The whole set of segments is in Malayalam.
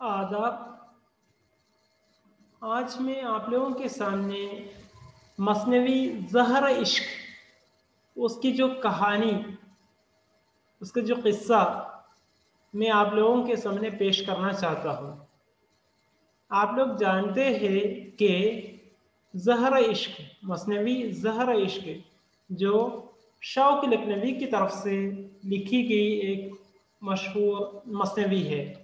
आदाब। आज मैं आप लोगों के सामने मसनवी ज़हर इश्क उसकी जो कहानी, उसका जो किस्सा मैं आप लोगों के सामने पेश करना चाहता हूँ। आप लोग जानते हैं कि ज़हर इश्क, मसनवी ज़हर इश्क जो शौक़ लखनवी की तरफ से लिखी गई एक मशहूर मसनवी है।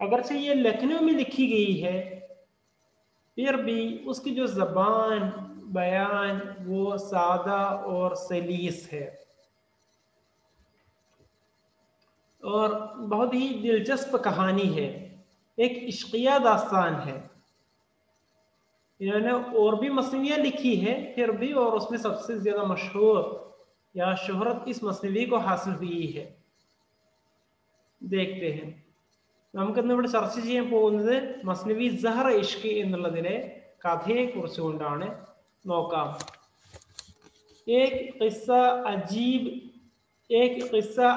अगरचे ये लखनऊ में लिखी गई है, फिर भी उसकी जो ज़बान बयान वो सादा और सलीस है और बहुत ही दिलचस्प कहानी है। एक इश्किया दास्तान है। इन्होंने और भी मसनवियाँ लिखी है फिर भी, और उसमें सबसे ज़्यादा मशहूर या शोहरत इस मसनवी को हासिल हुई है। देखते हैं। നമുക്കിന്നിവിടെ ചർച്ച ചെയ്യാൻ പോകുന്നത് മസ്നവി സഹറ ഇഷ്ക് എന്നുള്ളതിലെ കഥയെക്കുറിച്ചുകൊണ്ടാണ്. നോക്കാം. एक किस्सा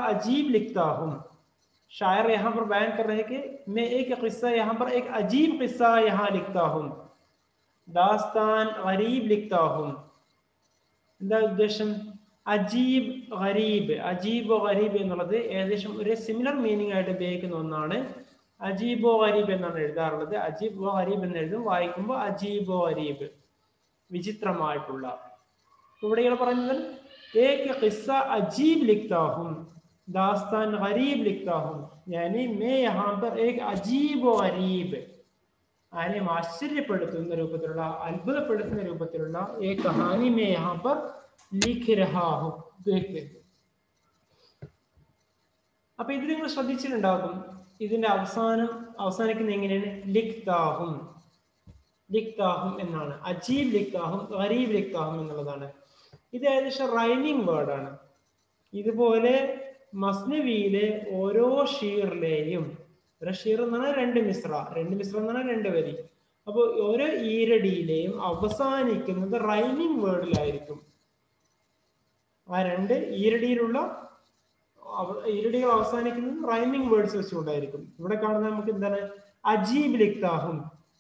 अजीब लिखता हूँ। शायर यहाँ पर बयान कर रहे हैं कि मैं एक किस्सा यहाँ पर एक अजीब किस्सा यहाँ लिखता हूँ, दास्तान गरीब लिखता हूँ. എന്താ ഉദ്ദേശം? അജീബ് ഗരീബ്. അജീബോ ഗരീബ് എന്നുള്ളത് ഏകദേശം ഒരു സിമിലർ മീനിങ് ആയിട്ട് ഉപയോഗിക്കുന്ന ഒന്നാണ്. അജീബോ ഗരീബ് എന്നാണ് എഴുതാറുള്ളത്. അജീബോ ഗരീബ് എന്ന് എഴുതും, വായിക്കുമ്പോൾ അജീബോ ഗരീബ്, വിചിത്രമായിട്ടുള്ള. ഇവിടെ ഇയാൾ പറയുന്നത് एक किस्सा अजीब लिखता हूँ, दास्तान गरीब लिखता हूँ, यानी मैं यहाँ पर एक अजीब व गरीब, ആരെയും ആശ്ചര്യപ്പെടുത്തുന്ന രൂപത്തിലുള്ള, അത്ഭുതപ്പെടുത്തുന്ന രൂപത്തിലുള്ള एक कहानी में यहाँ पर लिख रहा हूँ. അപ്പൊ ഇത് നിങ്ങൾ ശ്രദ്ധിച്ചിട്ടുണ്ടാകും. ഇതിന്റെ അവസാനിക്കുന്ന എങ്ങനെയാണ്? ലിഖ്താഹും. ലിഖ്താഹും എന്നാണ്. അജീബ് ലിഖ്താഹും, ഗരീബ് ലിഖ്താഹും എന്നുള്ളതാണ്. ഇത് ഏകദേശം റൈമിംഗ് വേർഡാണ്. ഇതുപോലെ മസ്നവിയിലെ ഓരോ ഷീറിലെയും, ഒരു ഷീർ എന്ന് പറഞ്ഞാൽ രണ്ട് മിസ്ര എന്ന് പറഞ്ഞാൽ രണ്ട് വരി. അപ്പോൾ ഓരോ ഈരടിയിലെയും അവസാനിക്കുന്നത് റൈമിംഗ് വേർഡിലായിരിക്കും. ആ രണ്ട് ഈരടികൾ അവസാനിക്കുന്നത് റൈമിംഗ് വേർഡ്സ് വെച്ചുകൊണ്ടായിരിക്കും. ഇവിടെ കാണുന്നത് നമുക്ക് എന്താണ്? അജീബ് ലിഖ്താഹും,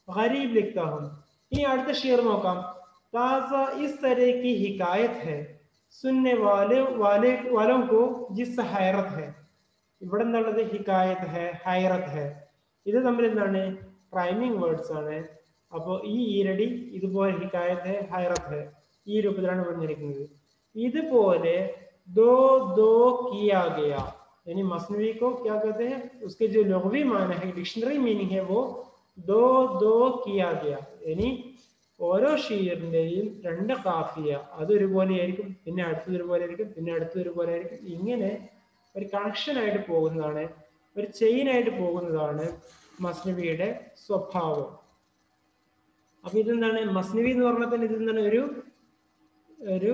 ഗരീബ് ലിഖ്താഹും. ഇനി അടുത്ത ഷീർ നോക്കാം. ताज़ा इस तरह की हिकायत है, सुनने वालों को जिस हैरत है. ഇവിടെ എന്നുള്ളത് ഹിക്കായത്ത് ഹെ, ഹൈറത്ത് ഹെ. ഇത് തമ്മിൽ എന്താണ്? റൈമിംഗ് വേർഡ്സ് ആണ്. അപ്പോൾ ഈ ഈരടി ഇതുപോലെ ഹിക്കായത്ത് ഹെ, ഹൈറത്ത് ഹെ, ഈ രൂപത്തിലാണ് വന്നിരിക്കുന്നത്. ഇതുപോലെ दो दो किया गया, यानी मसनवी को क्या कहते हैं? उसके जो लुग़वी माना है, डिक्शनरी मीनिंग है, वो दो दो किया गया, यानी ഓരോ ഷീറിന്റെയും രണ്ട് കാഫിയ അതൊരുപോലെ ആയിരിക്കും, പിന്നെ അടുത്തതൊരുപോലെ ആയിരിക്കും, പിന്നെ അടുത്തതൊരുപോലെ ആയിരിക്കും. ഇങ്ങനെ ഒരു കണക്ഷൻ ആയിട്ട് പോകുന്നതാണ്, ഒരു ചെയിൻ ആയിട്ട് പോകുന്നതാണ് മസ്നവിയുടെ സ്വഭാവം. അപ്പൊ ഇതെന്താണ്? മസ്നവി എന്ന് പറഞ്ഞാൽ തന്നെ ഇതെന്താണ്? ഒരു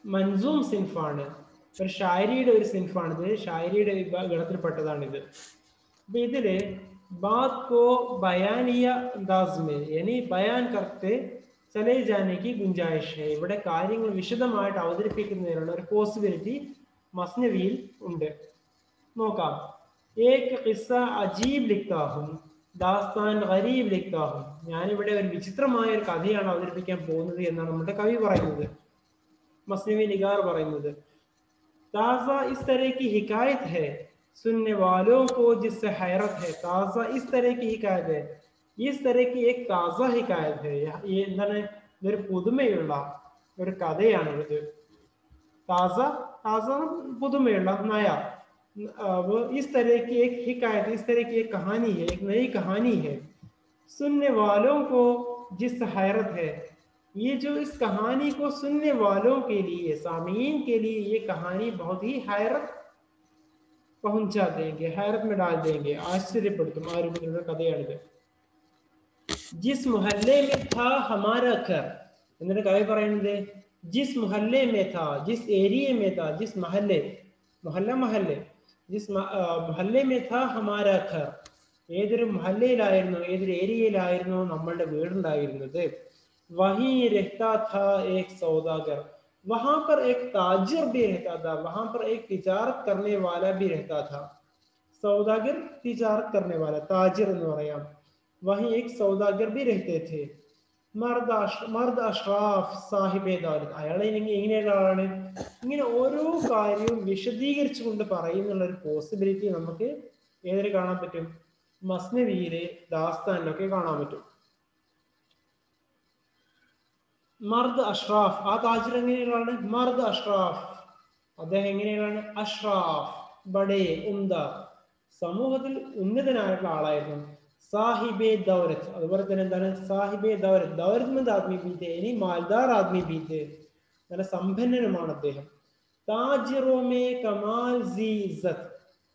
മൻസൂം സിൻഫാണ്, ഒരു ഷായരിയുടെ ഒരു സിൻഫാണിത്. ഷായരിയുടെ ഗണത്തിൽപ്പെട്ടതാണിത്. അപ്പൊ ഇതില് बात को बयानिया अंदाज में, यानी बयान करते चले जाने की गुंजाइश है. ഇവിടെ കാര്യങ്ങൾ വിശദമായിട്ട് അവതരിപ്പിക്കുന്നതിനുള്ള ഒരു പോസിബിലിറ്റി മസ്നവിയിൽ ഉണ്ട്. നോക്കാം. एक किस्सा अजीब लिखता हूँ, दास्तान गरीब लिखता हूँ. ഞാനിവിടെ ഒരു വിചിത്രമായ ഒരു കഥയാണ് അവതരിപ്പിക്കാൻ പോകുന്നത് എന്നാണ് നമ്മുടെ കവി പറയുന്നത്, മസ്നവി നിഗാർ പറയുന്നത്. ताज़ा इस तरह की हिकायत है, सुनने वालों को जिससे हैरत है. ताज़ा इस तरह की हिकायत है, इस तरह की एक ताज़ा हिकायत है. ये എന്താണ്? ഇതൊരു പുതുമയുള്ള ഒരു കഥയാണ് ഇത്. താസ പുതുമയുള്ള, നയ. वो इस तरह की एक हिकायत, इस तरह की एक कहानी है, एक नई कहानी है. सुनने वालों को जिस हैरत है, ये जो इस कहानी को सुनने वालों के लिए, सामीन के लिए ये कहानी बहुत ही हैरत पहुंचा देंगे, हैरत में डाल देंगे, ആശ്ചര്യപ്പെടുത്തും ആ രൂപത്തിലുള്ള കഥയാണിത്. ജിസ് മുഹല്ലെ में था हमारा घर എന്നിട്ട് കവി പറയുന്നത് ജിസ് മുഹല്ലെ में था, जिस एरिया में था, जिस महल्ले, महल्ले, जिस महल्ले में था हमारा घर, ഏതൊരു മഹല്ലയിലായിരുന്നു, ഏതൊരു ഏരിയയിലായിരുന്നു നമ്മളുടെ വീടുണ്ടായിരുന്നത്. वही रहता था एक सौदागर, वहां पर एक ताजिर भी रहता था, वहां पर एक तिजारत करने वाला भी रहता था. सौदागर तिजारत करने वाला, ताजिर എന്ന് പറയാം. वहीं एक सौदागर भी रहते थे. മർദ് അഷ്റാഫ് സാഹിബെ ദൗലത്ത്, അയാൾ എങ്ങനെയുള്ള ആളാണ്? ഇങ്ങനെ ഓരോ കാര്യവും വിശദീകരിച്ചുകൊണ്ട് പറയുന്നുള്ള ഒരു പോസിബിലിറ്റി നമുക്ക് ഏതിൽ കാണാൻ പറ്റും? മസ്നവിയിലെ ദാസ്താനിലൊക്കെ കാണാൻ പറ്റും. മർദ് അഷ്റാഫ്, ആ താജിർ എങ്ങനെയുള്ളതാണ്? മർദ് അഷ്റാഫ്, അദ്ദേഹം എങ്ങനെയാണ്? അഷ്റാഫ്, ബഡേ, ഉംദ, സമൂഹത്തിൽ ഉന്നതനായിട്ടുള്ള ആളായിരുന്നു. സാഹിബെ ദൗലത്ത്, അതുപോലെ തന്നെ എന്താണ്? സാഹിബെ ദൗലത്ത്, ദൗലത്മന്ദ് ആദ്മി ബീത്തെ, ഇനി മാൽദാർ ആദ്മി ബീത്തെ, നല്ല സമ്പന്നനുമാണ് അദ്ദേഹം. താജിറോമേ കമാൽ സി ഇസ്സത്ത്,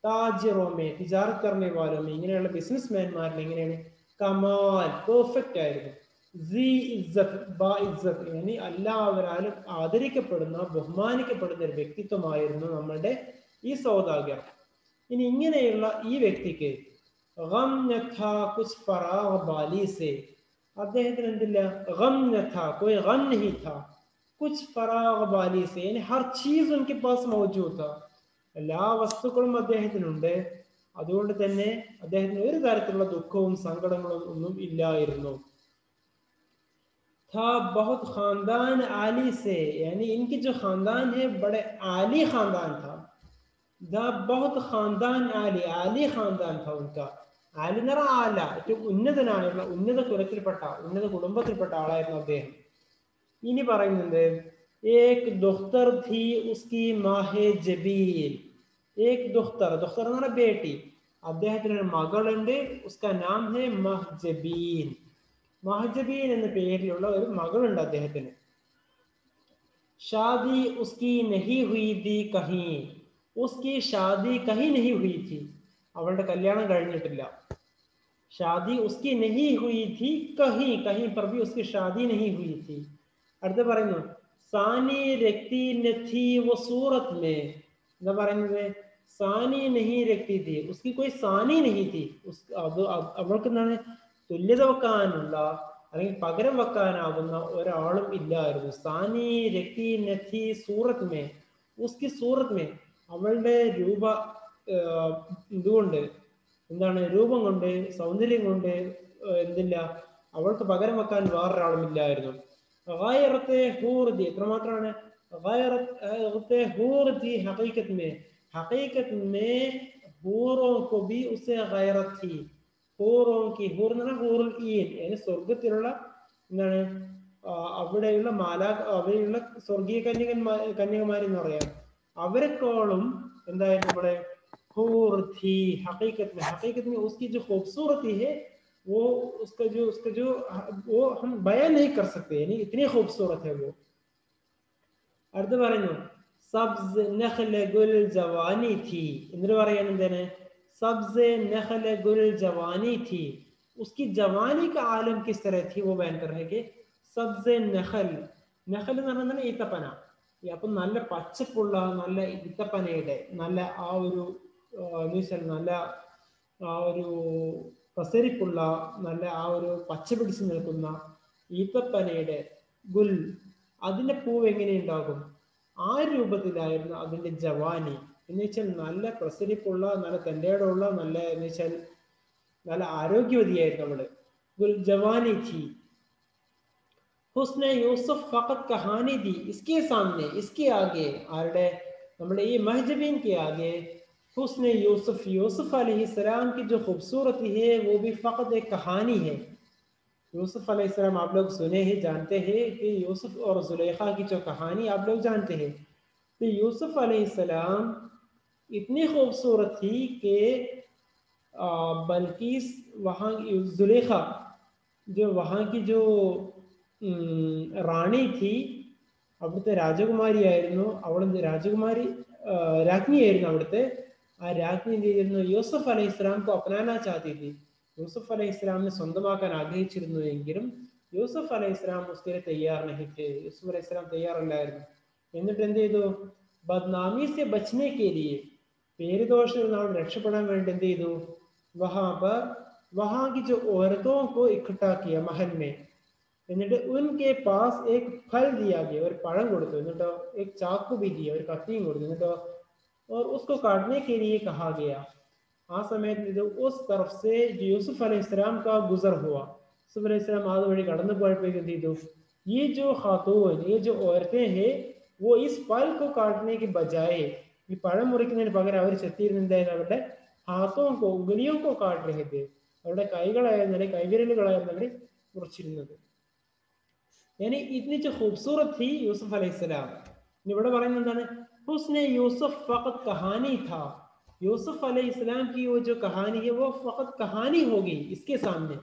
താജിറോമേ തിജാറത്ത് കർണേ വാലോമേ, ഇങ്ങനെയുള്ള ബിസിനസ് മാൻമാരിൽ എങ്ങനെയാണ്? കമാൽ, പെർഫെക്റ്റ് ആയിരുന്നു. എല്ലാവരാലും ആദരിക്കപ്പെടുന്ന, ബഹുമാനിക്കപ്പെടുന്ന ഒരു വ്യക്തിത്വമായിരുന്നു നമ്മളുടെ ഈ സൗദാഗർ. ഇനി ഇങ്ങനെയുള്ള ഈ വ്യക്തിക്ക് അദ്ദേഹത്തിന് എന്തില്ല? എല്ലാ വസ്തുക്കളും അദ്ദേഹത്തിനുണ്ട്. അതുകൊണ്ട് തന്നെ അദ്ദേഹത്തിന് ഒരു തരത്തിലുള്ള ദുഃഖവും സങ്കടങ്ങളും ഒന്നും ഇല്ലായിരുന്നു. था बहुत खानदान आली से, यानी इनकी जो खानदान है बड़े आली खानदान था. था बहुत खानदान आली, आली खानदान था उनका. ആലി എന്ന് പറഞ്ഞാൽ ആല, ഏറ്റവും ഉന്നതനായുള്ള, ഉന്നത കുലത്തിൽപ്പെട്ട, ഉന്നത കുടുംബത്തിൽപ്പെട്ട ആളായിരുന്നു അദ്ദേഹം. ഇനി പറയുന്നത് ഏക് ദുഖ്തർ ഥി ഉസ്കി മാഹെ ജബീൽ. ഏക് ദുഖ്തർ, ദുഖ്തർ എന്ന് പറഞ്ഞാൽ ബേട്ടി, അദ്ദേഹത്തിന് ഒരു മകളുണ്ട്. ഉസ്കാ നാം ഹെ മഹ്ജബീൻ, മഹ്ജബീൻ എന്ന പേരിലുള്ള ഒരു മകളുണ്ട് അദ്ദേഹത്തിന്. ഷാദി ഉസ്കി നഹി ഹുയി ഥി കഹീ, ഉസ്കി ഷാദി കഹി നഹി ഹുയി ഥി, അവളുടെ കല്യാണം കഴിഞ്ഞിട്ടില്ല. ഷാദി ഉസ്കി നഹി ഹുയി ഥി കഹീ, കഹീ പർ ഭി ഉസ്കി ഷാദി നഹി ഹുയി ഥി. അടുത്ത പറയുന്നു സാനി രക്തി നഥി വ സൂറത്ത് മേ, എന്താ പറയുന്നത്? സാനി നഹി രക്തി ഥി, ഉസ്കി കോയി സാനി നഹി ഥി, അവൾക്ക് എന്താണ്? തുല്യത വെക്കാനുള്ള അല്ലെങ്കിൽ പകരം വെക്കാനാവുന്ന ഒരാളും ഇല്ലായിരുന്നു. സാനി രക്തി നഥി സൂറത്ത് മേ, ഉസ്കി സൂറത്ത് മേ, അവളുടെ രൂപ ഇതുകൊണ്ട്, എന്താണ്? രൂപം കൊണ്ട്, സൗന്ദര്യം കൊണ്ട് എന്തില്ല, അവൾക്ക് പകരം വെക്കാൻ വേറൊരാളും ഇല്ലായിരുന്നു. എത്രമാത്രമാണ്? സ്വർഗത്തിലുള്ള എന്താണ് അവിടെയുള്ള അവിടെയുള്ള സ്വർഗീയ കന്യകമാരെന്ന് പറയാം. അവരെക്കാളും എന്തായിരുന്നു ഇവിടെ? हूर थी हकीकत में उसकी जो खूबसूरती है वो उसका जो वो हम बयान नहीं कर सकते, यानी इतनी खूबसूरत है वो. अर्थ പറയുന്നു സബ്സ് നഖല ഗുൽ ജവാനി थी, എന്നിട്ട് പറയുന്നത് എന്താണ്? സബ്സ് നഖല ഗുൽ ജവാനി थी, उसकी जवानी का आलम किस तरह थी वो बयान कर रहे हैं कि സബ്സ് നഖൽ, നഖൽ എന്ന് പറഞ്ഞാൽ ഈത്തപ്പന. അപ്പം നല്ല പച്ചപ്പുള്ള, നല്ല ഈത്തപ്പനയുടെ നല്ല ആ ഒരു നല്ല ആ ഒരു പ്രസരിപ്പുള്ള, നല്ല ആ ഒരു പച്ച പിടിച്ച് നിൽക്കുന്ന ഈത്തപ്പനയുടെ ഗുൽ, അതിന്റെ പൂവ് എങ്ങനെയുണ്ടാകും? ആ രൂപത്തിലായിരുന്നു അതിന്റെ ജവാനി. എന്ന് വെച്ചാൽ നല്ല പ്രസരിപ്പുള്ള, നല്ല തൻ്റെയുള്ള, നല്ല എന്ന് വെച്ചാൽ നല്ല ആരോഗ്യവതിയായിരുന്നു അവള്. ഗുൽ ജവാനി थी. ഹുസ്നെ യൂസുഫ് ഫഖത് കഹാനി दी इसके सामने, इसके आगे, ആരുടെ? നമ്മുടെ ഈ മഹ്ജബീൻ के आगे हुस्ने यूसुफ, यूसुफ अलैहिस्सलाम की जो खूबसूरती है वो भी फ़क़त एक कहानी है. यूसुफ अलैहिस्सलाम आप लोग सुने हैं, जानते हैं कि यूसुफ और ज़ुलेखा की जो कहानी आप लोग जानते हैं. तो यूसुफ अलैहिस्सलाम इतनी खूबसूरत थी कि बल्किस वहाँ ज़ुलेखा जो वहाँ की जो റാണി थी, അവിടുത്തെ രാജകുമാരിയായിരുന്നു. അവളെന്ത് രാജകുമാരി, രാജ്ഞിയായിരുന്നു അവിടുത്തെ. ആ രാജ്ഞി എന്ത് ചെയ്തിരുന്നു? യൂസുഫ് അലൈഹിസ്സലാംക്ക് അപ്നാന ചാഹത്തി थी, യൂസുഫ് അലൈഹിസ്സലാമിനെ സ്വന്തമാക്കാൻ ആഗ്രഹിച്ചിരുന്നു. എങ്കിലും യൂസുഫ് അലൈഹിസ്സലാം ഉസ്കെ തയ്യാർ നഹി थे, യൂസുഫ് അലൈഹിസ്സലാം തയ്യാറല്ലായിരുന്നു. എന്നിട്ട് എന്ത് ചെയ്തു? ബദ്നാമി സെ ബച്നെ കെ ലിയെ, പേരുദോഷത്തിൽ നാം രക്ഷപ്പെടാൻ വേണ്ടി എന്ത് ചെയ്തു? വഹാ കി ജോ ഔറതോं को इकट्ठा किया महल में. എന്നിട്ട് ഉൻകെ പാസ് ഏക് ഫൽ ദിയാ ഗയ, ഒരു പഴം കൊടുത്തു. എന്നിട്ടോ ഏക് ചാക്കു ഭി ദിയ, ഒരു കത്തിയും കൊടുത്തു. എന്നിട്ടോ और उसको काटने के लिए कहा गया. ആ സമയത്ത് ഇത് ഉസ് तरफ से जो यूसुफ अलैहिस्सलाम का गुजर हुआ, यूसुफ अलैहिस्सलाम आज वही കടന്നു പോയപ്പോഴേക്കും എന്ത് ചെയ്തു, ये जो खातून, ये जो औरतें हैं, वो इस फल को काटने के बजाय, ഈ പഴം മുറിക്കുന്നതിന് പകരം അവർ ചെത്തിയിരുന്നത് അവരുടെ ഹാത്തോं को, उंगलियों को काट रहे थे, അവരുടെ കൈകളായിരുന്നു അല്ലെങ്കിൽ കൈവിരലുകളായിരുന്നു അവർ മുറിച്ചിരുന്നത്. यानी इतनी जो खूबसूरत थी यूसुफ अलैहिस्सलाम. ഇവിടെ പറയുന്നത് എന്താണ്, हुस्न यूसुफ फकत कहानी था, यूसुफ अलैहिस्सलाम की वो जो कहानी है वो फकत कहानी होगी इसके सामने,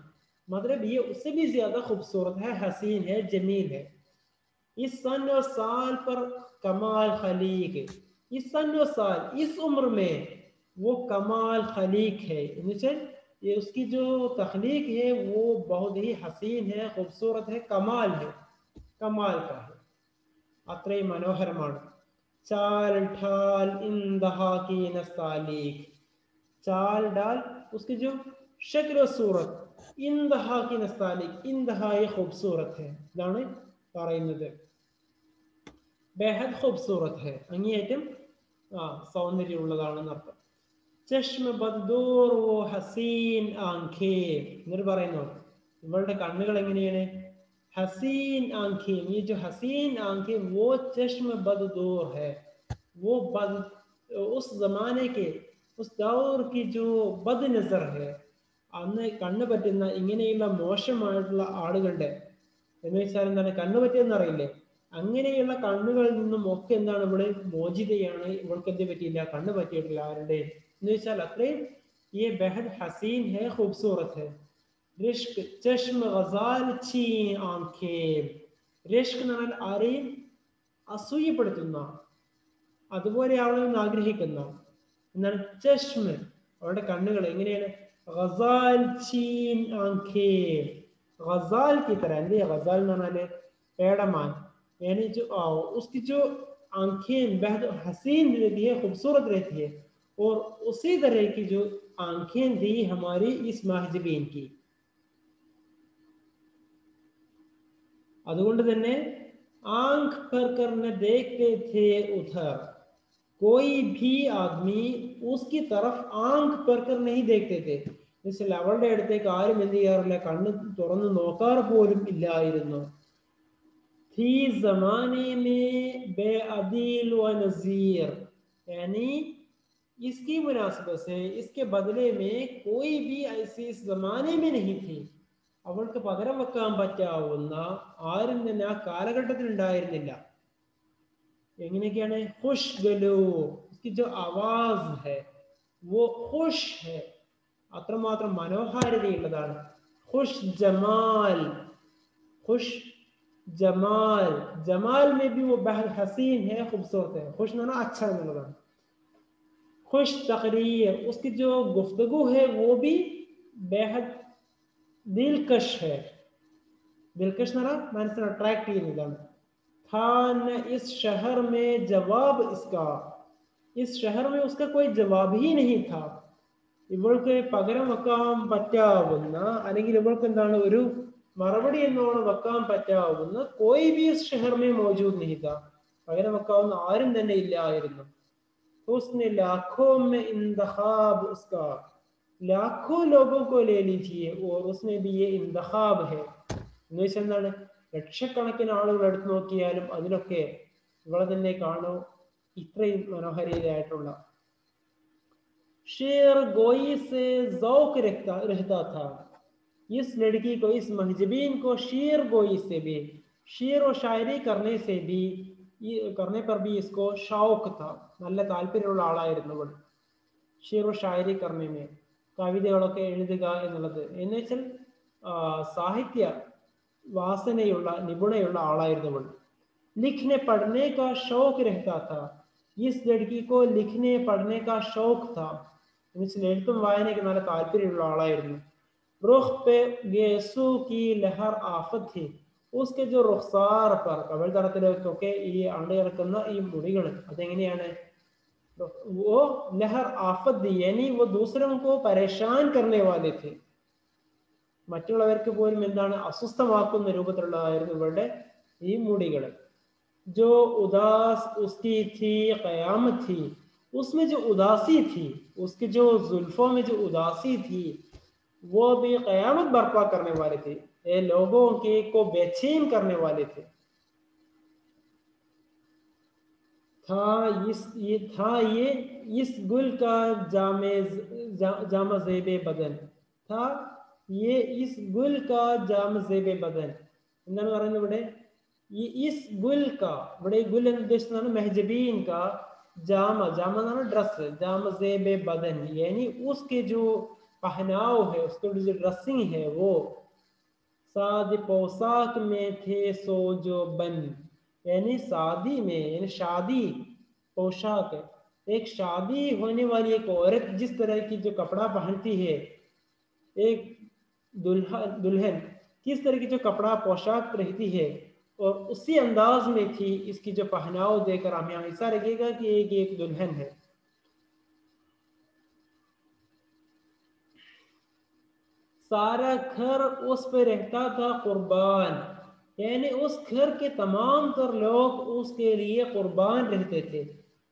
मतलब ये उससे भी ज्यादा खूबसूरत है, हसीन है, जमील है. इस सन और साल पर कमाल खलीक, इस सन और साल, इस उम्र में वो कमाल खलीक है, ये उसकी जो तख्लीक है वो बहुत ही हसीन है, खूबसूरत है, कमाल है, कमाल का है, अत्रയും മനോഹരമാണ്. चाल ढाल इंदहा की नस्तालीक, चाल डाल उसकी जो शक्ल और सूरत, इंदहा की नस्तालीक, इंदहा ये खूबसूरत है, ഇതാണ് പറയുന്നത്, ബേഹദ് खूबसूरत है, അങ്ങേയറ്റം സൗന്ദര്യമുള്ളതാണെന്ന് അർത്ഥം. ചഷ്മ ബദ്ദൂർ വോ ഹസീൻ ആൻഖേ, എന്നിട്ട് പറയുന്നു ഇവളുടെ കണ്ണുകൾ എങ്ങനെയാണ്, हसीन आंखें, ये जो हसीन आंखें वो चश्म बददूर है, वो बद उस जमाने के, उस दौर की जो बद नजर है, അന്ന് കണ്ണു പറ്റുന്ന ഇങ്ങനെയുള്ള മോശമായിട്ടുള്ള ആളുകളുടെ എന്ന് വെച്ചാൽ എന്താണ്, കണ്ണു പറ്റിയെന്ന് അറിയില്ലേ, അങ്ങനെയുള്ള കണ്ണുകളിൽ നിന്നും ഒക്കെ എന്താണ് ഇവിടെ മോചിതയാണ്, ഇവൾക്ക് എന്ത് പറ്റിയില്ല, കണ്ണു പറ്റിയിട്ടില്ല ആരുടെ എന്ന് വെച്ചാൽ അത്രയും ये बेहद हसीन है, खूबसूरत है. റിഷ്ക് ചഷ്മ ഗസാൽ ചീ ആംഖേ, റിഷ്ക് എന്ന് പറഞ്ഞാൽ ആരെയും അസൂയപ്പെടുത്തുന്ന, അതുപോലെ ആളുകൾ ആഗ്രഹിക്കുന്ന എന്താണ്, ചഷ്മ അവരുടെ കണ്ണുകൾ എങ്ങനെയാണ്, ഗസാൽ ചീൻ ആംഖേ, ഗസാൽ की तरह, എന്ത് ഗസാൽ എന്ന് പറഞ്ഞാല് പേടമാൻ, यानी जो उसकी जो आंखें बेहद हसीन रहती है, खूबसूरत रहती है, और उसी तरह की जो आंखें दी हमारी इस महजबीन की. അതുകൊണ്ട് തന്നെ आंख भर कर न देखते थे उधर, कोई भी आदमी उसकी तरफ आंख भर कर नहीं देखते थे, അവളുടെ അടുത്തേക്ക് ആരും എന്ത് ചെയ്യാറില്ല, കണ്ണ് തുറന്ന് നോക്കാറ് പോലും ഇല്ലായിരുന്നു. थी जमाने में बेअदील व नज़ीर, यानी इसकी मुनासिबत से, इसके बदले में कोई भी ऐसी इस जमाने में नहीं थी, അവൾക്ക് പകരം വെക്കാൻ പറ്റാവുന്ന ആരും തന്നെ ആ കാലഘട്ടത്തിൽ ഉണ്ടായിരുന്നില്ല. എങ്ങനെയൊക്കെയാണ്, ഖുഷ് ഗലൂ, इसकी जो आवाज है वो खुश है, അത്രമാത്രം മനോഹാരിതയുള്ളതാണ്. ഖുഷ് ജമാൽ, ഖുഷ് ജമാൽ, ജമാൽ में भी वो बेहद हसीन है, खूबसूरत है, खुश ना अच्छा एनुള്ളതാണ്. खुश तकरीर, उसकी जो गुफ्तगू है वो भी बेहद दिलकश है, दिलकश ना മനസ്സിനെ അട്രാക്ട് ചെയ്യുന്നതാണ്. था न इस शहर में जवाब इसका, इस शहर में उसका कोई जवाब ही नहीं था, ഇവൾക്ക് പകരം വെക്കാൻ പറ്റാവുന്ന അല്ലെങ്കിൽ ഇവൾക്ക് എന്താണ് ഒരു മറുപടി എന്നോണം വെക്കാൻ പറ്റാവുന്ന कोई भी इस शहर में मौजूद नहीं था, പകരം വെക്കാവുന്ന ആരും തന്നെ ഇല്ലായിരുന്നു. उसने लाखों में इंतखाब उसका, लाखों लोगों को ले लीजिए और उसमें भी ये इंतखाब है, എന്ന് വെച്ചാൽ എന്താണ്, ലക്ഷക്കണക്കിന് ആളുകൾ എടുത്തു നോക്കിയാലും അതിലൊക്കെ ഇവളെ തന്നെ കാണൂ, ഇത്രയും മനോഹരിയായിട്ടുള്ള. शेर गोई से ज़ौक रहता था, इस लड़की को, इस महजबीन को शेर गोई से भी, शेर और शायरी करने से भी, करने पर भी इसको शौक था, നല്ല താല്പര്യമുള്ള ആളായിരുന്നു ഇവൾ. ഷീർ ഷായരി കർമ്മമേ, കവിതകളൊക്കെ എഴുതുക എന്നുള്ളത് എന്ന് വെച്ചാൽ സാഹിത്യ വാസനയുള്ള നിപുണയുള്ള ആളായിരുന്നു ഇവൾ. लिखने पढ़ने का शौक रहता था, इस लड़की को लिखने पढ़ने का शौक था, എഴുത്തും വായനയ്ക്ക് നല്ല താല്പര്യമുള്ള ആളായിരുന്നു. रुख पे गेसू की लहर आफत थी, उसके जो रुखसार पर, കവിൾത്തടത്തിലേക്കൊക്കെ ഈ ആണ്ട് കിടക്കുന്ന ഈ മുടികൾ അതെങ്ങനെയാണ്, वो लहर आफत दी, यानी वो दूसरों को परेशान करने वाले थे, മറ്റുള്ളവർക്ക് പോലും എന്താണ് അസ്വസ്ഥമാക്കുന്ന രൂപത്തിലുള്ളതായിരുന്നു ഇവരുടെ ഈ മുടികൾ. जो उदास उसकी थी क़यामत थी, उसमें जो उदासी थी, उसके जो जुल्फों में जो उदासी थी, वो भी क़यामत बर्पा करने वाले थे, ये लोगों के को बेचैन करने वाले थे। ये इस गुल का जाम ज़ेबे बदन था, ये इस गुल का जाम ज़ेबे बदन എന്താണ് പറയുന്നത് ഇവിടെ? ഈ ഇസ് ഗുൽ का, ഇവിടെ ഗുൽ എന്ന് ഉദ്ദേശിച്ചതാണ് മെഹജബീൻ का जामा, जामा ना ड्रेस, जामा ज़ेबे बदन यानी उसके जो पहनाव है, उसके जो ड्रेसिंग है, वो सादी पोशाक में थे सो जो बन, यानी शादी में, यानी शादी पोशाक है, एक शादी होने वाली एक औरत जिस तरह की जो कपड़ा पहनती है, एक दुल्हन किस तरह की जो कपड़ा पोशाक रहती है, और उसी अंदाज में थी इसकी जो पहनाव देकर हमें ऐसा लगेगा कि एक दुल्हन है। सारा घर उस पे रहता था कुर्बान, यानी उस घर के तमाम तर लोग उसके लिए कुर्बान रहते थे,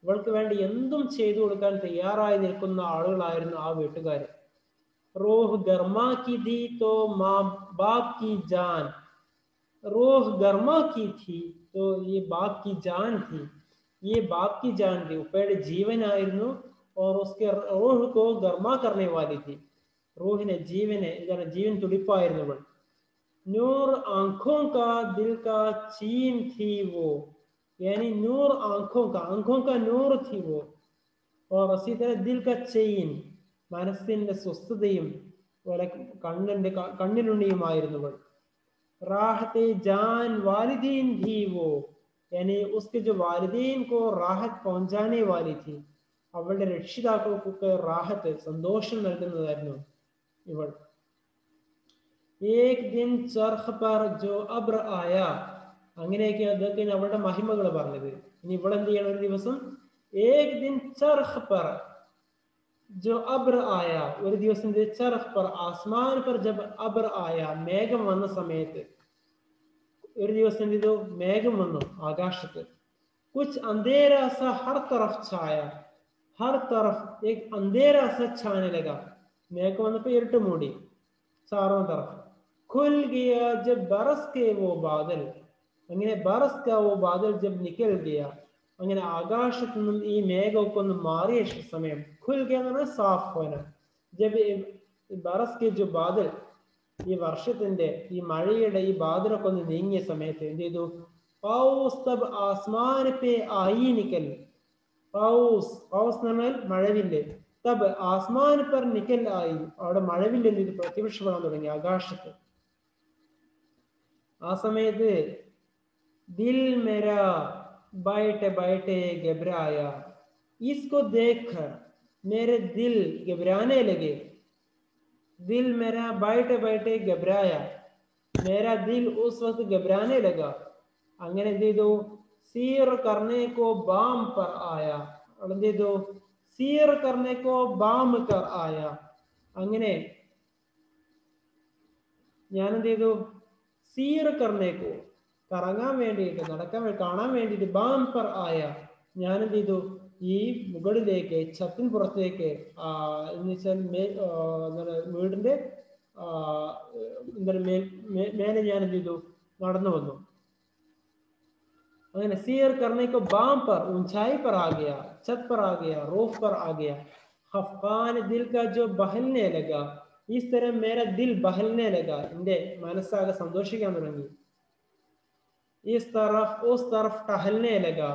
അവൾക്ക് വേണ്ടി എന്തും ചെയ്തു കൊടുക്കാൻ തയ്യാറായി നിൽക്കുന്ന ആളുകളായിരുന്നു ആ വീട്ടുകാർ। रूह गर्मा की थी तो माँ बाप की जान, रूह गर्मा की थी तो ये बाप की जान थी, ये बाप की जान थी, ഉപ്പയുടെ ജീവനായിരുന്നു, और उसके रूह को गर्मा करने वाली थी, रूहिने जीवने इधर जीवन तुड़िपाയിരുന്നു അവൾ। नूर आंखों का दिल का चीन थी वो, यानी नूर आंखों का नूर थी वो, और इसी तरह दिल का चीन മനസ്സിന്റെ സ്വസ്ഥതയും കണ്ണിലുണ്ണിയുമായിരുന്നവൾ। राहते जान वालिदीन भी वो, यानी उसके जो वालिदीन को राहत पहुंचाने वाली थी, അവളുടെ രക്ഷിതാക്കൾക്കൊക്കെ റാഹത്ത് സന്തോഷം നൽകുന്നതായിരുന്നു ഇവൾ। एक दिन चरख पर जो अब्र आया, അങ്ങനെയൊക്കെ അതൊക്കെ അവളുടെ മഹിമകൾ പറഞ്ഞത്। ഇനി ഇവിടെ എന്ത് ചെയ്യണം? ഒരു ദിവസം एक दिन चरख पर जो अब्र आया, ഒരു ദിവസം चरख पर आसमान पर जब अब्र आया, മേഘം വന്ന സമയത്ത്, ഒരു ദിവസം എന്ത് ചെയ്തു? മേഘം വന്നു ആകാശത്ത്। कुछ अंधेरा सा हर तरफ छाया, हर तरफ एक अंधेरा सा छाने लगा, മേഘം വന്നപ്പോ ഇരുട്ട് മൂടി चारों तरफ। खुल गया जब बरस के वो बादल, അങ്ങനെ बरस का वो बादल जब निकल गया, അങ്ങനെ ആകാശത്തു നിന്നും ഈ മേഘമൊക്കെ ഒന്ന് മാറിയ സമയം, खुल गया എന്ന് പറഞ്ഞാൽ साफ होना, जब बरस के जो बादल, ഈ വർഷത്തിന്റെ ഈ മഴയുടെ ഈ ബാദലൊക്കെ ഒന്ന് നീങ്ങിയ സമയത്ത് എന്ത് ചെയ്തു? പൗസ് തബ് ആസ്മാൻ പേ ആയി നിക്കൽ, പൗസ് എന്ന് പറഞ്ഞാൽ മഴവില്ല്, തബ് ആസ്മാൻ പർ നിക്കൽ ആയി, അവിടെ മഴവില്ല് എന്ത് ചെയ്തു? പ്രത്യക്ഷപ്പെടാൻ തുടങ്ങി ആകാശത്ത്। ആ സമയത്ത് ദിൽ മേരാ बैठे बैठे घबराया, इसको देखकर मेरे दिल घबराने लगे, दिल मेरा बैठे बैठे घबराया, मेरा दिल उस वक्त घबराने लगा। അങ്ങനെ എന്ത് ചെയ്തു? सीर करने को बाम पर आया, എന്ത് ചെയ്തു? सीर करने को बाम कर आया, അങ്ങനെ ഞാൻ എന്ത് ചെയ്തു? सीर करने को, കറങ്ങാൻ വേണ്ടിയിട്ട്, നടക്കാൻ, കാണാൻ വേണ്ടിയിട്ട്, ബാം പർ ആയ, ഞാൻ എന്ത് ചെയ്തു? ഈ മുകളിലേക്ക്, ഛത്തിൻ പുറത്തേക്ക്, എന്ന് വെച്ചാൽ വീടിന്റെ മേലെ ഞാൻ എന്ത് ചെയ്തു? നടന്നു വന്നു। അങ്ങനെ सीर करने को बाम पर, ऊंचाई पर आ गया, छत पर आ गया, रूफ पर आ गया। खफकान दिल का जो बहलने लगा, इस तरह मेरा दिल बहलने लगा, എന്റെ മനസ്സാകെ സന്തോഷിക്കാൻ തുടങ്ങി। इस तरफ उस तरफ टहलने लगा,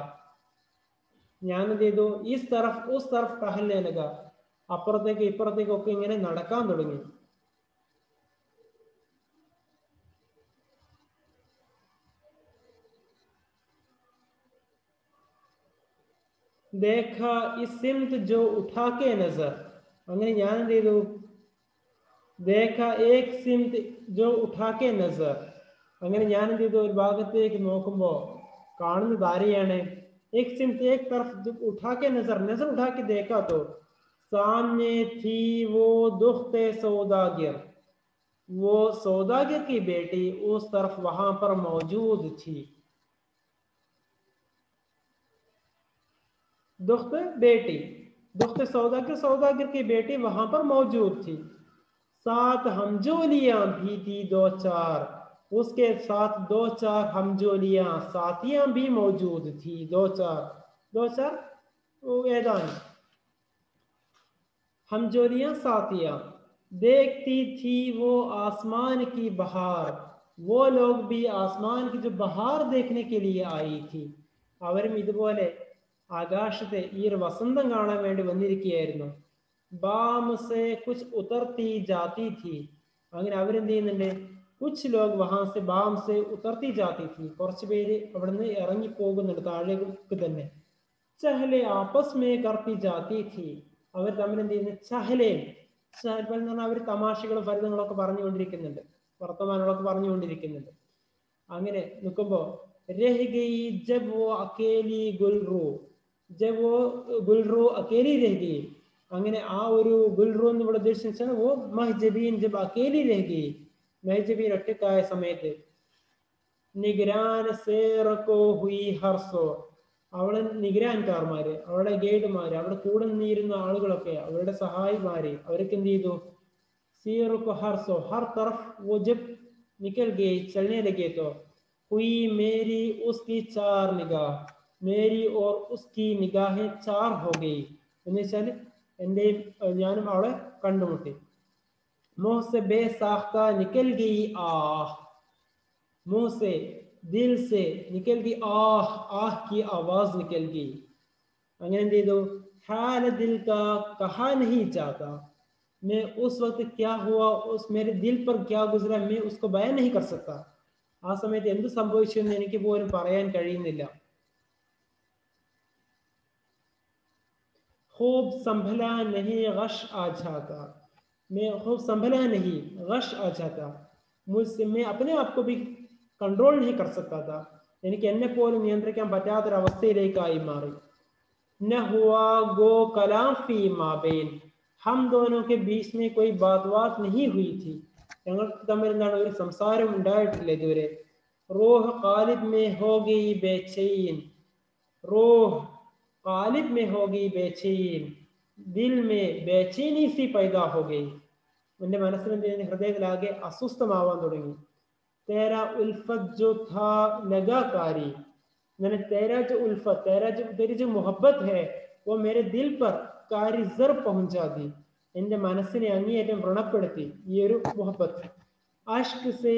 ഞാൻ എന്ത് ചെയ്തു? इस तरफ उस तरफ टहलने लगा, അപ്പുറത്തേക്ക് ഇപ്പുറത്തേക്കൊക്കെ ഇങ്ങനെ നടക്കാൻ തുടങ്ങി। देखा इस सिमत जो उठा के नजर, അങ്ങനെ ഞാൻ എന്ത് ചെയ്തു? देखा एक सिमत जो उठा के नजर, അങ്ങനെ ഞാൻ എന്ത് ചെയ്തു? ഒരു ഭാഗത്തേക്ക് നോക്കുമ്പോ കാണുന്നത് ആരെയാണ്? एक सिमत एक तरफ जब उठा के नजर उठा के देखा तो सामने थी वो दुख्ते सौदागर, वो सौदागर की बेटी उस तरफ वहां पर मौजूद थी। दुख्त बेटी, दुख्त सौदागर की बेटी वहां पर मौजूद थी। साथ हमजोलियां भी थी 2-4, उसके साथ 2-4 हमजोलियां साथियां भी मौजूद थी। 2-4 ഏതാണ്? हमजोलियां साथियां। देखती थी वो आसमान की बहार, वो लोग भी आसमान की जो बहार देखने के लिए आई थी, അവരും ഇതുപോലെ ആകാശത്തെ ഈ ഒരു വസന്തം കാണാൻ വേണ്ടി വന്നിരിക്കുകയായിരുന്നു. ബാം സെ കുച്ച് ഉതർത്തി ജാതി थी, അങ്ങനെ അവരെന്ത് ചെയ്യുന്നുണ്ട്? കുച്ച് ലോഗ് വഹാ സെ ബാം സെ ഉതർത്തി ജാതി थी, കുറച്ച് പേര് അവിടുന്ന് ഇറങ്ങി പോകുന്നുണ്ട് താഴേക്ക് തന്നെ. ചഹലെ ആപ്പസ് മേ കർത്തി ജാതി थी, അവർ തമ്മിൽ എന്ത് ചെയ്യുന്നു? ചഹലേൻ എന്ന് പറഞ്ഞാൽ അവർ തമാശകളും ഫലിതങ്ങളൊക്കെ പറഞ്ഞുകൊണ്ടിരിക്കുന്നുണ്ട്, വർത്തമാനങ്ങളൊക്കെ പറഞ്ഞുകൊണ്ടിരിക്കുന്നുണ്ട്. അങ്ങനെ നിൽക്കുമ്പോ രഹ് ഗയി ജബ് വോ അക്കേലി ഗുൽറു, ജബ് വോ ഗുൽറു അക്കേലി രഹ് ഗയി, അങ്ങനെ ആ ഒരു ഗുൽറു എന്ന് ഇവിടെ ഉദ്ദേശിച്ചാൽ വോ മഹ്ജബീൻ ജബ് അക്കേലി രഹ് ഗയി, മഹ്ജബീൻ ഒറ്റക്കായ സമയത്ത്. നിഗ്രാൻ സേറകോ ഹുയി ഹർസോ, അവളെ നിഗ്രാൻകാർമാര്, അവളുടെ ഗൈഡുമാര്, അവിടെ കൂടെ നിന്നിരുന്ന ആളുകളൊക്കെ, അവരുടെ സഹായിമാര്, അവരൊക്കെ എന്ത് ചെയ്തു? സീറുകോ ഹർസോ ഹർ തറഫ് വോ ജബ് നിക്കൽ ഗേ ചലനെ ലഗേ തോ हुई मेरी उसकी 4 निगाह, मेरी और उसकी निगाहें 4 हो गई, എന്ന് വെച്ചാൽ എന്റെയും ഞാനും അവളെ കണ്ടുമുട്ടി. मुंह से बेसाख्ता निकल गई आह, मुंह से दिल से निकल गई आह, आह की आवाज निकल गई. അങ്ങനെ എന്ത് ചെയ്തു? हाल दिल का कहा नहीं चाहता, मैं उस वक्त क्या हुआ, उस मेरे दिल पर क्या गुजरा, मैं उसको बयान नहीं कर सकता. ആ സമയത്ത് എന്ത് സംഭവിച്ചു എന്ന് എനിക്ക് പോലും പറയാൻ കഴിയുന്നില്ല. खूब संभला नहीं गश आ जाता, मैं खूब संभला नहीं गश आ जाता, मुझसे मैं अपने आप को भी कंट्रोल नहीं कर सकता था, എനിക്ക് എന്നെ പോലും നിയന്ത്രിക്കാൻ പറ്റാത്തൊരവസ്ഥയിലേക്കായി മാറി. न हुआ गो कलाम फी माबैन, हम दोनों के बीच में कोई बात नहीं हुई थी, ഞങ്ങൾക്ക് തമ്മിൽ എന്താണ്? ഒരു സംസാരം ഉണ്ടായിട്ടില്ല ഇതുവരെ. റൂഹ് ഖാലിബ് മേ ഹോ ഗയി ബേചൈൻ, റൂഹ് ഖാലിബ് മേ ഹോ ഗയി ബേചൈൻ, ദിൽ മേ ബേചൈനി സി പൈദാ ഹോ ഗയി, എന്റെ മനസ്സിൽ എന്ത് ചെയ്യുന്നു? ഹൃദയത്തിലാകെ അസ്വസ്ഥമാവാൻ തുടങ്ങി. തേരാ ഉൽഫത്ത് ജോ ഥാ ലഗാകാരി, मैंने तेरा जो उल्फत, तेरी जो मोहब्बत है वो मेरे दिल पर कारी जर पहुंचा दी, എന്റെ മനസ്സിനെ അങ്ങേയറ്റം വ്രണപ്പെടുത്തി ഈ ഒരു മുഹബത്ത്. അഷ്ക് സേ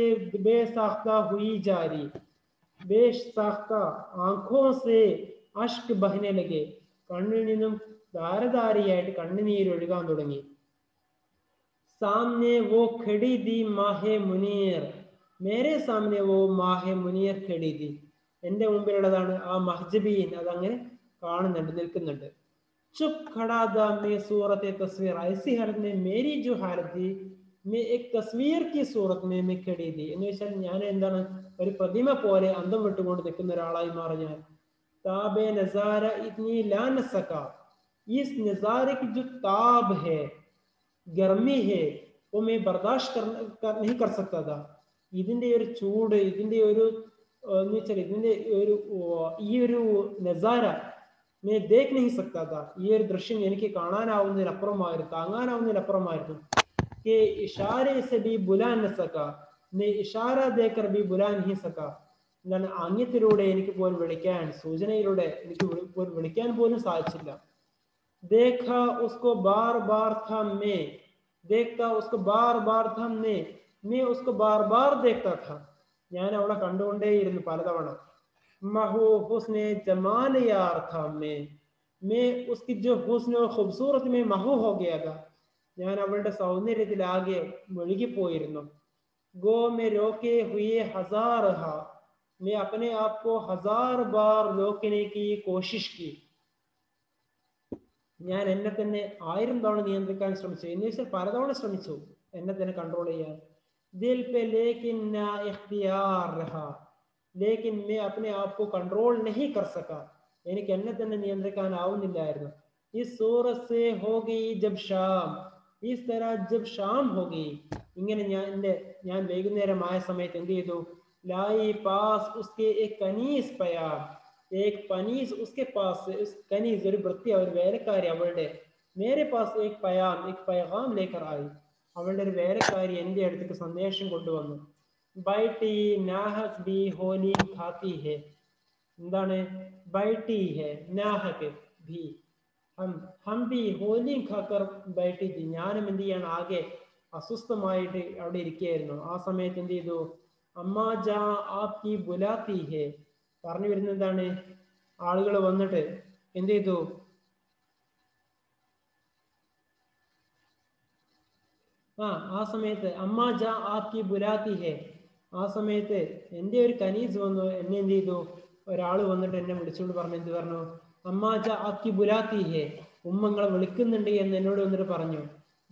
ബേസാഖ്ത ഹുയി ജാരി, ബേസാഖ്ത ആँखों से അഷ്ക് ബഹനെ ലഗെ, കണ്ണിൽ നിന്നും ധാരധാരിയായിട്ട് കണ്ണുനീര് ഒഴുകാൻ തുടങ്ങി. സാമനെ വോ ഖടി ദി മാഹെ മുനീർ, മേരെ സാമനെ വോ മാഹെ മുനീർ ഖടി ദി, എന്റെ മുമ്പിലുള്ളതാണ് ആ മഹ്ജബീൻ, അതങ്ങനെ കാണുന്നുണ്ട്, നിൽക്കുന്നുണ്ട്. ചുപ് ഖടാ ദാ മേ സൂറത്തെ തസ്വീർ, ഐസി ഹാലത്ത് മേ മേരി ജോ ഹാലത്ത് थी मैं एक तस्वीर की सूरत में मैं खड़ी थी, എന്ന് വെച്ചാൽ ഞാൻ എന്താണ്? ഒരു പ്രതിമ പോലെ അന്തം വിട്ടുകൊണ്ട് നിൽക്കുന്ന ഒരാളായി മാറി ഞാൻ. ताबे नजारा इतनी ला न सका, इस नजारे की जो ताब है, गर्मी है, वो मैं बर्दाश्त नहीं कर सकता था. ഇതിന്റെ ഒരു ചൂട്, ഇതിന്റെ ഒരു എന്ന് വെച്ചാൽ ഇതിന്റെ ഒരു ഈ ഒരു നസാര മേ ദേഖ് നഹീ സക്താ താ, ഈ ഒരു ദൃശ്യം എനിക്ക് കാണാനാവുന്നതിനപ്പുറമായിരുന്നു, താങ്ങാനാവുന്നതിനപ്പുറമായിരുന്നു. കെ ഇഷാരെ സെ ബി ബുലാ ന സകാ, മേ ഇഷാര ദേക്കർ ബി ബുലാ നഹീ സകാ, എന്താണ്? ആംഗ്യത്തിലൂടെ എനിക്ക് പോലും വിളിക്കാൻ, സൂചനയിലൂടെ എനിക്ക് പോലും വിളിക്കാൻ പോലും സാധിച്ചില്ല. देखा उसको बार बार था मैं, देखता उसको बार बार था मैं उसको बार बार देखता था, ഞാൻ അവളെ കണ്ടുകൊണ്ടേയിരുന്നു പലതവണ. महू हुस्ने जमाल यार था मैं उसकी जो हुस्न और खूबसूरत में महू हो गया था, ഞാൻ അവളുടെ സൗന്ദര്യത്തിലാകെ മുഴുകിപ്പോയിരുന്നു. गो में रोके हुए हजार हा, मैं अपने आप को 1000 बार रोकने की कोशिश की, ഞാൻ എന്നെ തന്നെ 1000 തവണ നിയന്ത്രിക്കാൻ ശ്രമിച്ചു, എന്ന് വെച്ചാൽ പലതവണ ശ്രമിച്ചു എന്നെ തന്നെ കൺട്രോൾ ചെയ്യാൻ. दिल पे लेकिन ना इख्तियार रहा, लेकिन मैं अपने आप को कंट्रोल नहीं कर सका, എനിക്ക് എന്നെ തന്നെ നിയന്ത്രിക്കാനാവുന്നില്ലായിരുന്നു. इस सूरत से हो गई जब शाम, इस तरह जब शाम हो गई, ഇങ്ങനെ ഞാൻ വൈകുന്നേരമായ സമയത്ത് എന്ത് ചെയ്തു? लाई पास उसके एक कनीस पयाम, एक पनीस उसके पास, कनीസ് ഒരു വൃത്തി, ഒരു വേലക്കാരി അവളുടെ मेरे पास एक पयाम एक पैगाम लेकर आई. അവളുടെ ഒരു വേലക്കാരി എൻ്റെ അടുത്തേക്ക് സന്ദേശം കൊണ്ടുവന്നു. ബൈട്ടി നാഹക് ബി ഹോലീം ഖാത്തി ഹെ. എന്താണ് ബൈട്ടി ഹെ നാഹക് ബി ഹം ബി ഹോലീം ഖാക്കർ ബൈട്ടി തി. ഞാനും എന്ത് ചെയ്യാണ് ആകെ അസ്വസ്ഥമായിട്ട് അവിടെ ഇരിക്കുകയായിരുന്നു. ആ സമയത്ത് എന്ത് ചെയ്തു? അമ്മാ ജാ ആപ്കി ബുലാത്തി ഹെ. പറഞ്ഞു വരുന്നത് എന്താണ്? ആളുകൾ വന്നിട്ട് എന്ത് ചെയ്തു? ആ സമയത്ത് അമ്മാ ജാ ആപ്കി ബുലാത്തി ഹെ. ആ സമയത്ത് എൻ്റെ ഒരു കനീസ് വന്നു. എന്നെ എന്ത് ചെയ്തു? ഒരാൾ വന്നിട്ട് എന്നെ വിളിച്ചുകൊണ്ട് പറഞ്ഞു. എന്ത് പറഞ്ഞു? അമ്മാ ജാ ആപ്കി ബുലാത്തി ഹെ. ഉമ്മങ്ങളെ വിളിക്കുന്നുണ്ട് എന്ന് എന്നോട് വന്നിട്ട് പറഞ്ഞു.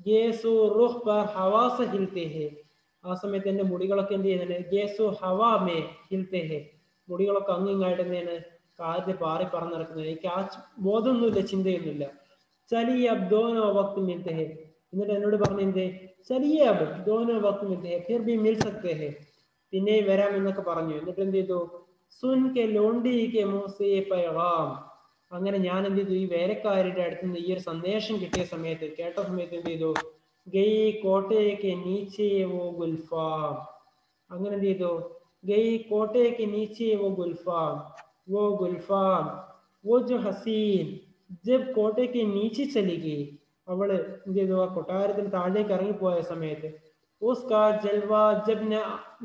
ഗേസു റുഹ് പർ ഹവാസ ഹിൽത്തെ ഹെ. ആ സമയത്ത് എൻ്റെ മുടികളൊക്കെ എന്ത് ചെയ്യുന്നുണ്ട്? ഗേസു ഹവാ മേ ഹിൽത്തെ ഹെ. മുടികളൊക്കെ അങ്ങിങ്ങായിട്ട് എന്താണ് കാറ്റ് പാറി പറന്നിറക്കുന്നത്. എനിക്ക് ആ ബോധമൊന്നുമില്ല, ചിന്തയൊന്നുമില്ല. ചലി അബ് ദോനോ വക്ത് മിൽത്തെ ഹെ. എന്നിട്ട് എന്നോട് പറഞ്ഞു എന്ത്? ചലിയേ അബ് ദോനോ വക്ത് മിൽത്തെ ഹെ ഫിർ ഭി മിൽ സക്തേ ഹെ. പിന്നെയും വരാം എന്നൊക്കെ പറഞ്ഞു. എന്നിട്ട് എന്ത് ചെയ്തു? Sun K ലോണ്ടി K മൂസേ പൈഗാം. അങ്ങനെ ഞാൻ എന്ത് ചെയ്തു? ഈ വേലക്കാരുടെ അടുത്ത് നിന്ന് ഈ ഒരു സന്ദേശം കിട്ടിയ സമയത്ത് കേട്ട സമയത്ത് എന്ത് ചെയ്തു? ഗയി കോട്ടയ്ക്ക് നീച്ചേ വോ ഗുൽഫാം. അങ്ങനെ എന്ത് ചെയ്തു? ഗയി കോട്ടയ്ക്ക് നീച്ചേ വോ ഗുൽഫാം वो गुल्फाम वो जो हसीन जब कोटे के नीचे चली गई. അവള് എന്ത് ചെയ്തു? ആ കൊട്ടാരത്തിന് താഴേക്ക് ഇറങ്ങിപ്പോയ സമയത്ത് उसका जलवा जब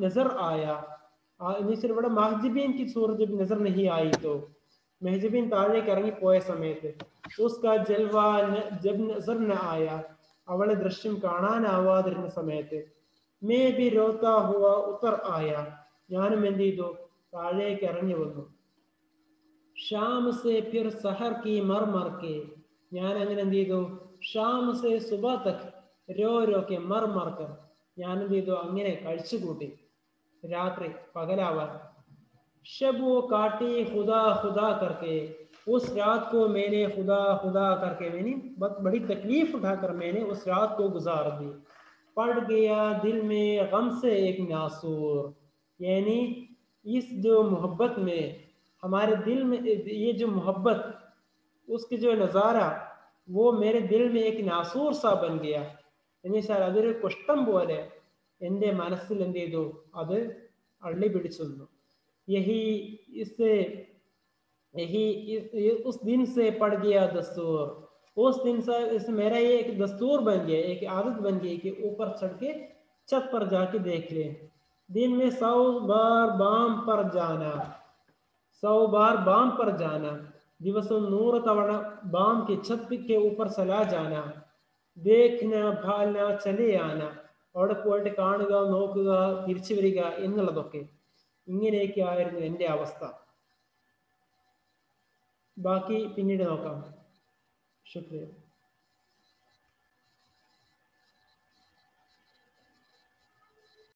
नजर आया. ഇവിടെ മഹ്ജബീൻ की सूरत जब नजर नहीं आई तो മെഹ്ജബീൻ താഴേക്ക് ഇറങ്ങിപ്പോയ സമയത്ത് उसका जलवा जब नजर न आया. അവളെ ദൃശ്യം കാണാനാവാതിരുന്ന സമയത്ത് मैं भी रोता हुआ उतर आया. ഞാനും എന്ത് ചെയ്തു? താഴേക്ക് ഇറങ്ങി വന്നു. ഷാം സെ ഫിർ സഹർ കി മർ മർ കെ. ഞാൻ അങ്ങനെ എന്ത് ചെയ്തു? ഷാം സെ സുബ തക് രോ രോ കെ മർ മർ കർ. ഞാൻ എന്ത് ചെയ്തു? അങ്ങനെ കഴിച്ചു കൂട്ടി രാത്രി പകലാവാൻ. शबो काटी खुदा खुदा करके. उस रात को मैंने खुदा खुदा करके मैंने बड़ी तकलीफ उठाकर मैंने उस रात को गुजार दी. पड़ गया दिल में गम से एक नासूर. यानी इस जो मोहब्बत में हमारे दिल में ये जो मोहब्बत उसकी जो नज़ारा वो मेरे दिल में एक नासूर सा बन गया. എന്ന് വെച്ചാൽ അതൊരു കുഷ്ഠം പോലെ എൻ്റെ മനസ്സിൽ എന്ത് ചെയ്തു? അത് അള്ളി പിടിച്ചു നിന്നു. यही इससे यही उस दिन से पड़ गया दस्तूर. उस दिन से इस मेरा ये एक दस्तूर बन गया, एक आदत बन गई कि ऊपर चढ़ के छत पर जाके देख ले. दिन में 100 बार बाम पर जाना. 100 बार बाम पर जाना. ദിവസം 100 തവണ ബാം की छत के ऊपर चला जाना. देखना भालना चले आना. അവിടെ പോയിട്ട് കാണുക, നോക്കുക, തിരിച്ചു വരിക എന്നുള്ളതൊക്കെ. ഇങ്ങനെയൊക്കെ ആയിരുന്നു എൻ്റെ അവസ്ഥ. ബാക്കി പിന്നീട് നോക്കാം. ശുക്രിയ.